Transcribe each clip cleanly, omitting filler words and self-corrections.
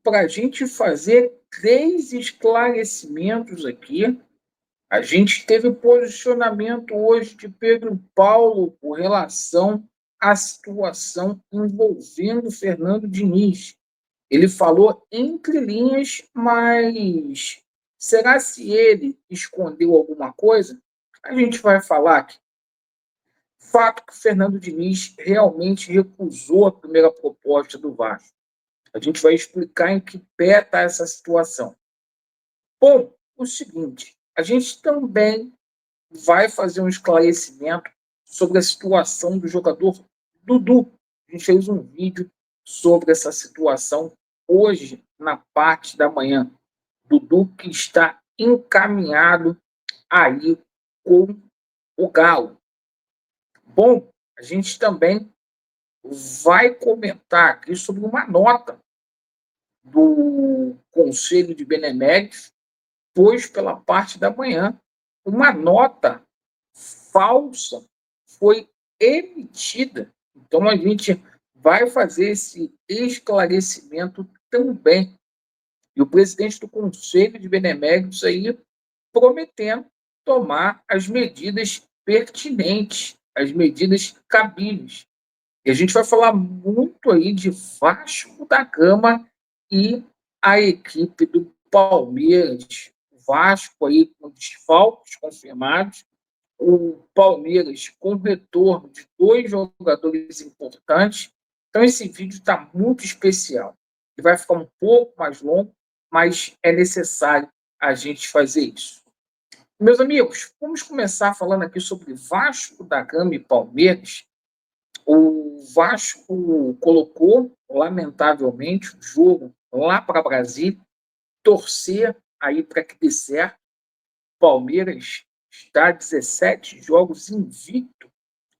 para a gente fazer 3 esclarecimentos aqui. A gente teve posicionamento hoje de Pedro Paulo com relação à situação envolvendo Fernando Diniz. Ele falou entre linhas, mas será se ele escondeu alguma coisa? A gente vai falar aqui. Fato que o Fernando Diniz realmente recusou a primeira proposta do Vasco. A gente vai explicar em que pé está essa situação. Bom, o seguinte, a gente também vai fazer um esclarecimento sobre a situação do jogador Dudu. A gente fez um vídeo sobre essa situação hoje, na parte da manhã. Dudu que está encaminhado aí com o Galo. Bom, a gente também vai comentar aqui sobre uma nota do Conselho de Beneméritos, pois pela parte da manhã, uma nota falsa foi emitida. Então a gente vai fazer esse esclarecimento também. E o presidente do Conselho de Beneméritos aí prometendo tomar as medidas pertinentes, as medidas cabíveis. E a gente vai falar muito aí de Vasco da Gama e a equipe do Palmeiras. O Vasco aí com desfalques confirmados, o Palmeiras com retorno de 2 jogadores importantes. Então esse vídeo está muito especial. Ele vai ficar um pouco mais longo, mas é necessário a gente fazer isso. Meus amigos, vamos começar falando aqui sobre Vasco da Gama e Palmeiras. O Vasco colocou, lamentavelmente, o jogo lá para Brasília, torcer aí para que dê certo. Palmeiras está 17 jogos invicto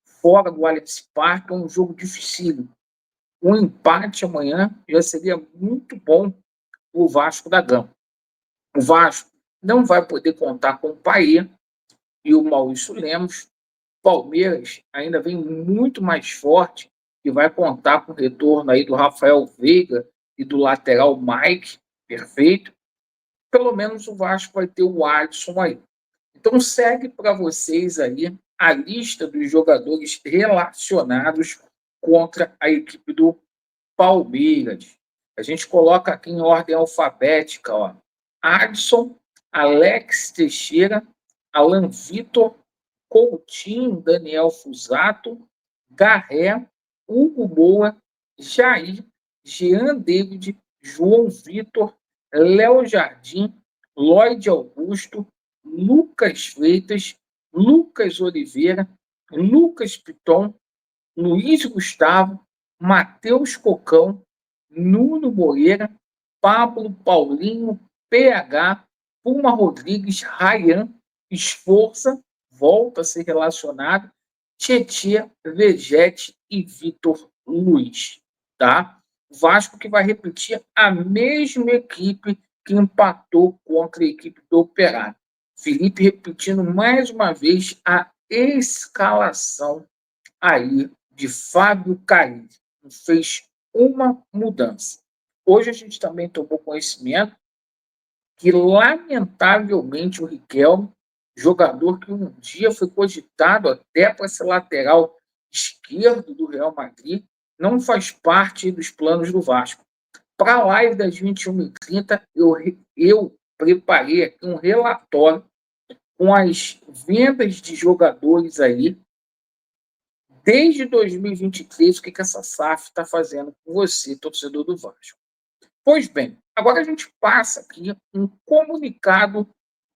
fora do Allianz Parque, é um jogo dificílimo. Um empate amanhã já seria muito bom para o Vasco da Gama. O Vasco não vai poder contar com o Paê e o Maurício Lemos. Palmeiras ainda vem muito mais forte e vai contar com o retorno aí do Rafael Veiga e do lateral Mike, perfeito. Pelo menos o Vasco vai ter o Adson aí. Então segue para vocês aí a lista dos jogadores relacionados contra a equipe do Palmeiras. A gente coloca aqui em ordem alfabética, ó. Adson, Alex Teixeira, Alan Vitor, Coutinho, Daniel Fusato, Garré, Hugo Moura, Jair, Jean David, João Vitor, Léo Jardim, Lloyd Augusto, Lucas Freitas, Lucas Oliveira, Lucas Piton, Luiz Gustavo, Matheus Cocão, Nuno Moreira, Pablo Paulinho, PH, Puma Rodrigues, Ryan, Esforça, volta a ser relacionado, Tietê, Vegete e Vitor Luiz. Tá? O Vasco que vai repetir a mesma equipe que empatou contra a equipe do Operário. Felipe repetindo mais uma vez a escalação aí de Fábio Carilli. Fez uma mudança. Hoje a gente também tomou conhecimento que, lamentavelmente, o Riquelme, jogador que um dia foi cogitado até para ser lateral esquerdo do Real Madrid, não faz parte dos planos do Vasco. Para a live das 21h30, eu preparei aqui um relatório com as vendas de jogadores aí desde 2023, o que essa SAF está fazendo com você, torcedor do Vasco. Pois bem, agora a gente passa aqui um comunicado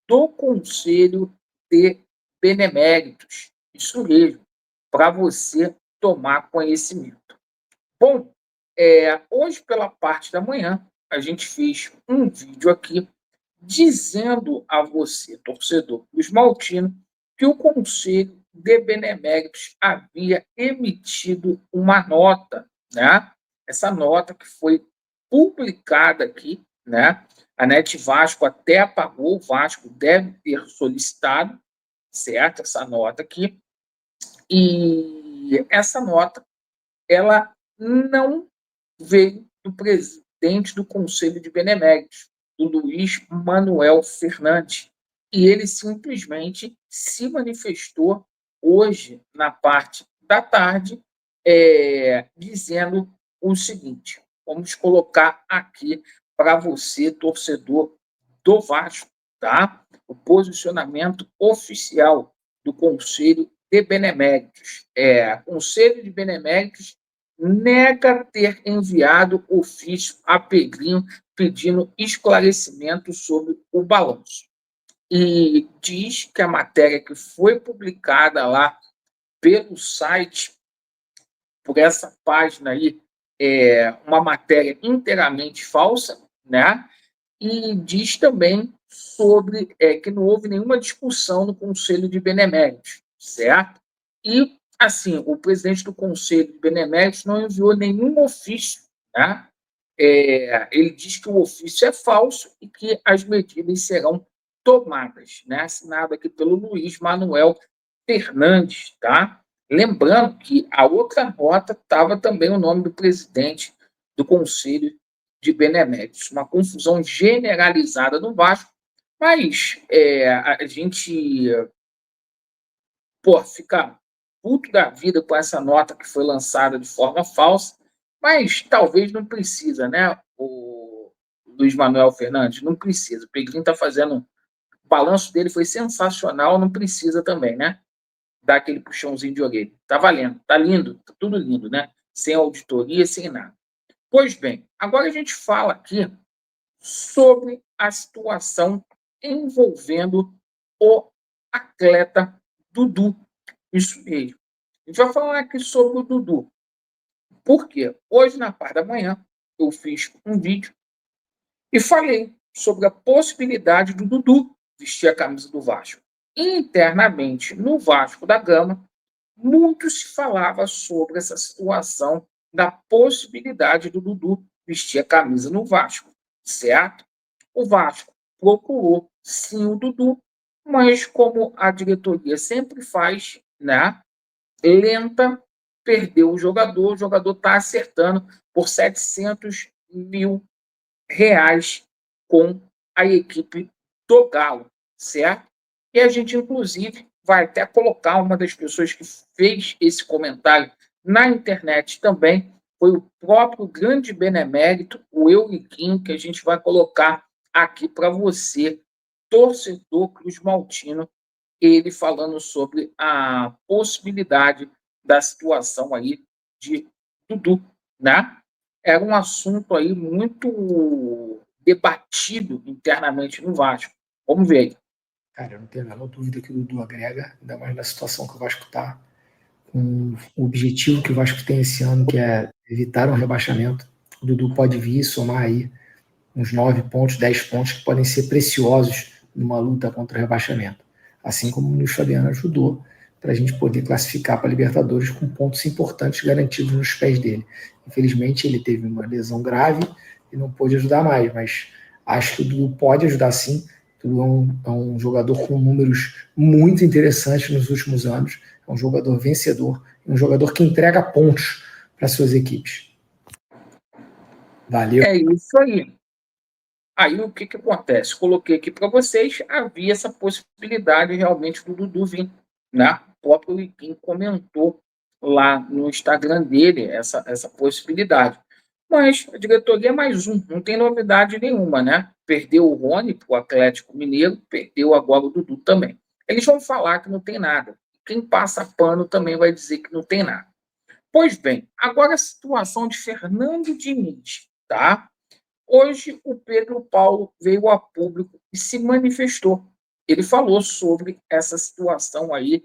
do Conselho de Beneméritos. Isso mesmo, para você tomar conhecimento. Bom, hoje pela parte da manhã, a gente fez um vídeo aqui dizendo a você, torcedor dos Maltino, que o Conselho de Beneméritos havia emitido uma nota, né? Essa nota que foi publicada aqui, né? A Net Vasco até apagou, o Vasco deve ter solicitado, certo? Essa nota aqui. E essa nota, ela não veio presidente do Conselho de Beneméritos, o Luiz Manuel Fernandes. E ele simplesmente se manifestou hoje, na parte da tarde, dizendo o seguinte: vamos colocar aqui para você, torcedor do Vasco, tá? O posicionamento oficial do Conselho de Beneméritos. Conselho de Beneméritos nega ter enviado ofício a Pedrinho pedindo esclarecimento sobre o balanço. E diz que a matéria que foi publicada lá pelo site, por essa página aí, é uma matéria inteiramente falsa, né? E diz também sobre que não houve nenhuma discussão no Conselho de Beneméritos, certo? E, assim, o presidente do Conselho de Beneméritos não enviou nenhum ofício, né? Ele diz que o ofício é falso e que as medidas serão tomadas, né? Assinado aqui pelo Luiz Manuel Fernandes, tá? Lembrando que a outra nota estava também o nome do presidente do Conselho de Beneméritos. Uma confusão generalizada no Vasco, mas a gente fica puto da vida com essa nota que foi lançada de forma falsa, mas talvez não precisa, né? O Luiz Manuel Fernandes não precisa. O Pedrinho está fazendo. O balanço dele foi sensacional, não precisa também, né? Dar aquele puxãozinho de orelha. Tá valendo, tá lindo, tá tudo lindo, né? Sem auditoria, sem nada. Pois bem, agora a gente fala aqui sobre a situação envolvendo o atleta Dudu. Isso mesmo. A gente vai falar aqui sobre o Dudu. Por quê? Hoje, na parte da manhã, eu fiz um vídeo e falei sobre a possibilidade do Dudu vestir a camisa do Vasco. Internamente, no Vasco da Gama, muito se falava sobre essa situação da possibilidade do Dudu vestir a camisa no Vasco, certo? O Vasco procurou sim o Dudu, mas como a diretoria sempre faz, né? Lenta, perdeu o jogador está acertando por 700 mil reais com a equipe do Galo, certo? E a gente, inclusive, vai até colocar uma das pessoas que fez esse comentário na internet também, foi o próprio grande benemérito, o Euriquinho, que a gente vai colocar aqui para você, torcedor Cruz Maltino, ele falando sobre a possibilidade da situação aí de Dudu, né? Era um assunto aí muito debatido internamente no Vasco. Vamos ver aí. Cara, eu não tenho a menor dúvida que o Dudu agrega, ainda mais na situação que o Vasco está, com o objetivo que o Vasco tem esse ano, que é evitar um rebaixamento. O Dudu pode vir e somar aí uns 9 pontos, 10 pontos que podem ser preciosos numa luta contra o rebaixamento. Assim como o Luiz Fabiano ajudou para a gente poder classificar para a Libertadores com pontos importantes garantidos nos pés dele. Infelizmente, ele teve uma lesão grave e não pôde ajudar mais, mas acho que o Dudu pode ajudar sim. O Dudu é um jogador com números muito interessantes nos últimos anos, é um jogador vencedor, um jogador que entrega pontos para suas equipes. Valeu. É isso aí. Aí o que acontece? Coloquei aqui para vocês, havia essa possibilidade realmente do Dudu vir, né? O próprio Liquim comentou lá no Instagram dele essa possibilidade. Mas a diretoria é mais um, não tem novidade nenhuma, né? Perdeu o Rony para o Atlético Mineiro, perdeu agora o Dudu também. Eles vão falar que não tem nada. Quem passa pano também vai dizer que não tem nada. Pois bem, agora a situação de Fernando Diniz, tá? Hoje, o Pedro Paulo veio a público e se manifestou. Ele falou sobre essa situação aí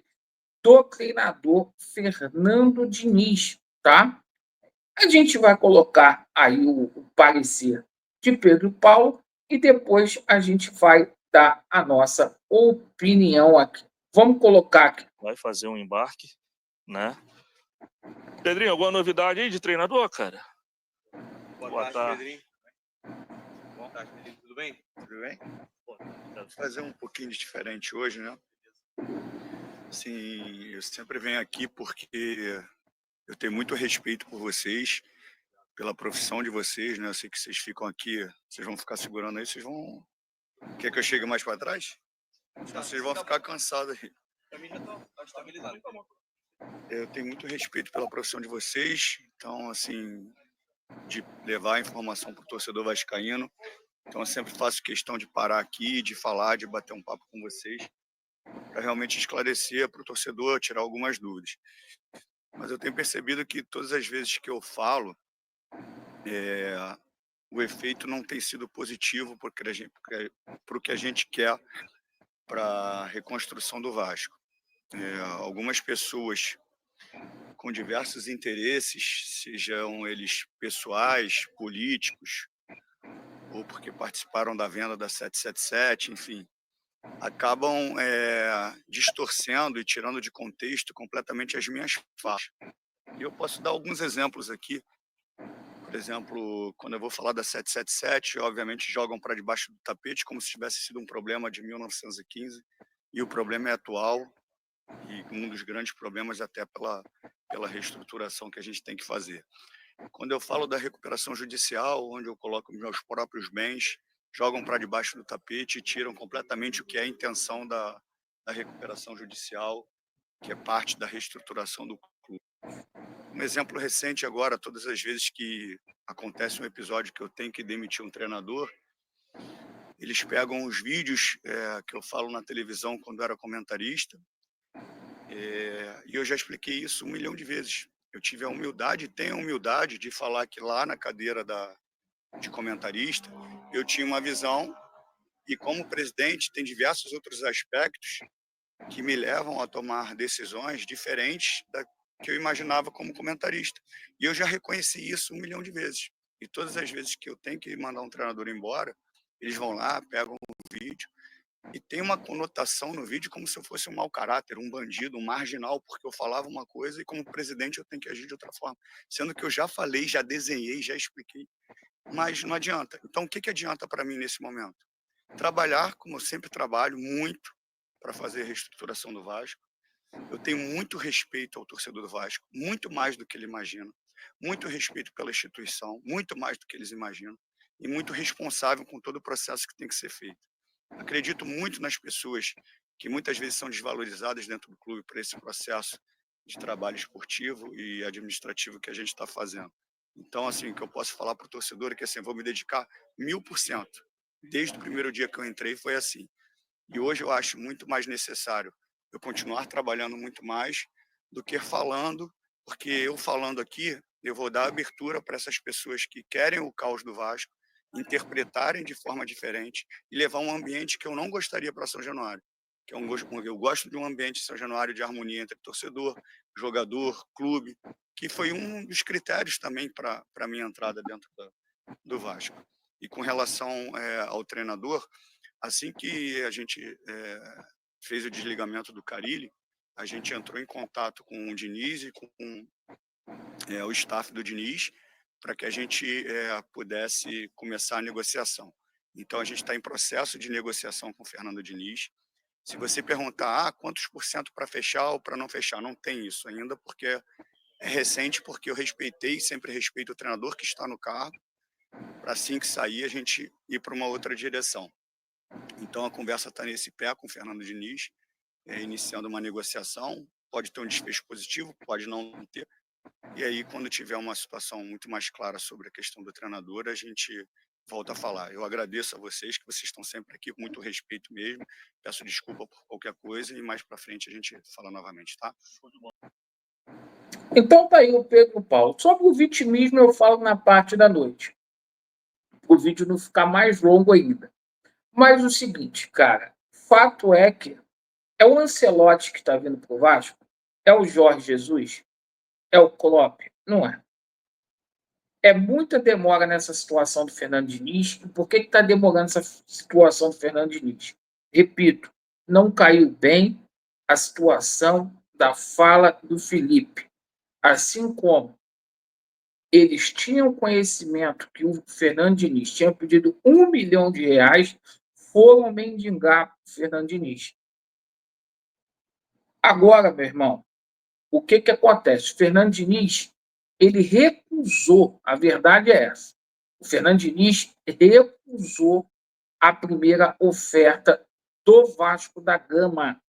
do treinador Fernando Diniz, tá? A gente vai colocar aí o parecer de Pedro Paulo e depois a gente vai dar a nossa opinião aqui. Vamos colocar aqui. Vai fazer um embarque, né? Pedrinho, alguma novidade aí de treinador, cara? Boa tarde, Pedrinho. Boa tarde, Pedrinho. Tudo bem? Tudo bem? Vou fazer um pouquinho de diferente hoje, né? Sim, eu sempre venho aqui porque eu tenho muito respeito por vocês pela profissão de vocês, né? Eu sei que vocês ficam aqui, vocês vão ficar segurando aí, vocês vão... Quer que eu chegue mais para trás? Senão vocês vão ficar cansados aí. Pra mim já tá estabilizado. Eu tenho muito respeito pela profissão de vocês, então, assim, de levar a informação para o torcedor vascaíno. Então, eu sempre faço questão de parar aqui, de falar, de bater um papo com vocês, para realmente esclarecer para o torcedor, tirar algumas dúvidas. Mas eu tenho percebido que todas as vezes que eu falo, o efeito não tem sido positivo para o que a gente quer para a reconstrução do Vasco. Algumas pessoas com diversos interesses, sejam eles pessoais, políticos, ou porque participaram da venda da 777, enfim, acabam distorcendo e tirando de contexto completamente as minhas falas. E eu posso dar alguns exemplos aqui. Por exemplo, quando eu vou falar da 777, obviamente jogam para debaixo do tapete como se tivesse sido um problema de 1915, e o problema é atual, e um dos grandes problemas até pela reestruturação que a gente tem que fazer. Quando eu falo da recuperação judicial, onde eu coloco meus próprios bens, jogam para debaixo do tapete e tiram completamente o que é a intenção da recuperação judicial, que é parte da reestruturação do clube. Um exemplo recente agora, todas as vezes que acontece um episódio que eu tenho que demitir um treinador, eles pegam os vídeos que eu falo na televisão quando era comentarista, e eu já expliquei isso 1 milhão de vezes. Eu tive a humildade, tenho a humildade de falar que lá na cadeira de comentarista, eu tinha uma visão, e como presidente tem diversos outros aspectos que me levam a tomar decisões diferentes da que eu imaginava como comentarista. E eu já reconheci isso 1 milhão de vezes. E todas as vezes que eu tenho que mandar um treinador embora, eles vão lá, pegam o vídeo, e tem uma conotação no vídeo como se eu fosse um mau caráter, um bandido, um marginal, porque eu falava uma coisa e como presidente eu tenho que agir de outra forma. Sendo que eu já falei, já desenhei, já expliquei. Mas não adianta. Então, o que adianta para mim nesse momento? Trabalhar, como eu sempre trabalho, muito para fazer a reestruturação do Vasco. Eu tenho muito respeito ao torcedor do Vasco, muito mais do que ele imagina. Muito respeito pela instituição, muito mais do que eles imaginam. E muito responsável com todo o processo que tem que ser feito. Acredito muito nas pessoas que muitas vezes são desvalorizadas dentro do clube por esse processo de trabalho esportivo e administrativo que a gente está fazendo. Então, assim, o que eu posso falar para o torcedor é que assim, eu vou me dedicar 1000%. Desde o primeiro dia que eu entrei foi assim. E hoje eu acho muito mais necessário eu continuar trabalhando muito mais do que falando, porque eu falando aqui, eu vou dar abertura para essas pessoas que querem o caos do Vasco, interpretarem de forma diferente e levar um ambiente que eu não gostaria para São Januário. Que eu gosto de um ambiente em São Januário de harmonia entre torcedor, jogador, clube, que foi um dos critérios também para a minha entrada dentro do Vasco. E com relação ao treinador, assim que a gente fez o desligamento do Carille, a gente entrou em contato com o Diniz e com o staff do Diniz para que a gente pudesse começar a negociação. Então, a gente está em processo de negociação com o Fernando Diniz. Se você perguntar quantos % para fechar ou para não fechar, não tem isso ainda, porque é recente, porque eu respeitei, sempre respeito o treinador que está no cargo, para assim que sair a gente ir para uma outra direção. Então, a conversa está nesse pé com o Fernando Diniz, iniciando uma negociação. Pode ter um desfecho positivo, pode não ter. E aí, quando tiver uma situação muito mais clara sobre a questão do treinador, a gente volta a falar. Eu agradeço a vocês, que vocês estão sempre aqui, com muito respeito mesmo. Peço desculpa por qualquer coisa e mais para frente a gente fala novamente, tá? Então tá aí o Pedro Paulo. Sobre o vitimismo eu falo na parte da noite. O vídeo não ficar mais longo ainda. Mas o seguinte, cara, fato é que é o Ancelotti que está vindo pro Vasco? É o Jorge Jesus? É o Klopp? Não é. É muita demora nessa situação do Fernando Diniz. E por que está demorando essa situação do Fernando Diniz? Repito, não caiu bem a situação da fala do Felipe. Assim como eles tinham conhecimento que o Fernando Diniz tinha pedido R$1 milhão, foram mendigar o Fernando Diniz. Agora, meu irmão, o que acontece? O Fernando Diniz ele recusou, a verdade é essa, o Fernando Diniz recusou a primeira oferta do Vasco da Gama,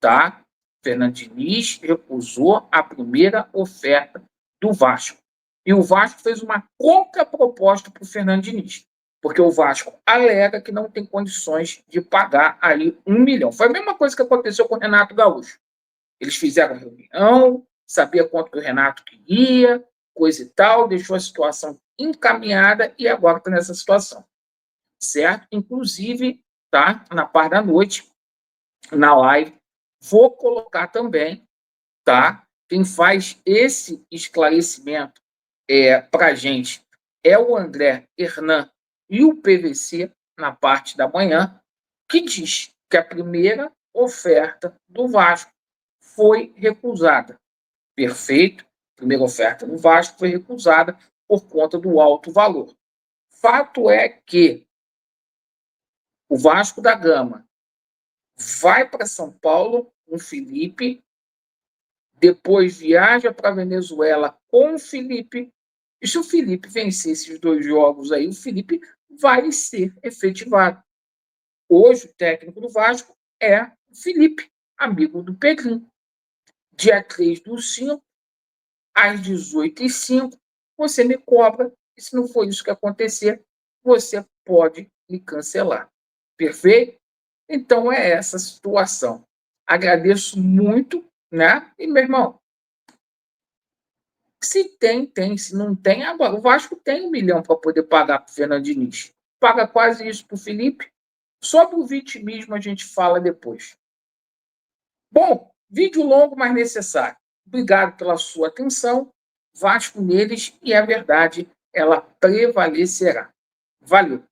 tá? Fernando Diniz recusou a primeira oferta do Vasco. E o Vasco fez uma contraproposta para o Fernando Diniz, porque o Vasco alega que não tem condições de pagar aí 1 milhão. Foi a mesma coisa que aconteceu com o Renato Gaúcho. Eles fizeram reunião, sabia quanto que o Renato queria, coisa e tal, deixou a situação encaminhada e agora está nessa situação, certo? Inclusive, tá? Na parte da noite, na live, vou colocar também, tá? Quem faz esse esclarecimento para a gente é o André Hernan e o PVC, na parte da manhã, que diz que a primeira oferta do Vasco foi recusada. Perfeito? A primeira oferta do Vasco foi recusada por conta do alto valor. Fato é que o Vasco da Gama vai para São Paulo com o Felipe, depois viaja para a Venezuela com o Felipe, e se o Felipe vencer esses 2 jogos aí, o Felipe vai ser efetivado. Hoje, o técnico do Vasco é o Felipe, amigo do Pedrinho. Dia 3/5, às 18h05, você me cobra, e se não for isso que acontecer, você pode me cancelar. Perfeito? Então, é essa situação. Agradeço muito, né? E, meu irmão, se tem, tem. Se não tem, agora. O Vasco tem 1 milhão para poder pagar para o Fernando Diniz. Paga quase isso para o Felipe. Sobre o vitimismo a gente fala depois. Bom, vídeo longo, mas necessário. Obrigado pela sua atenção. Vasco neles e a verdade, ela prevalecerá. Valeu!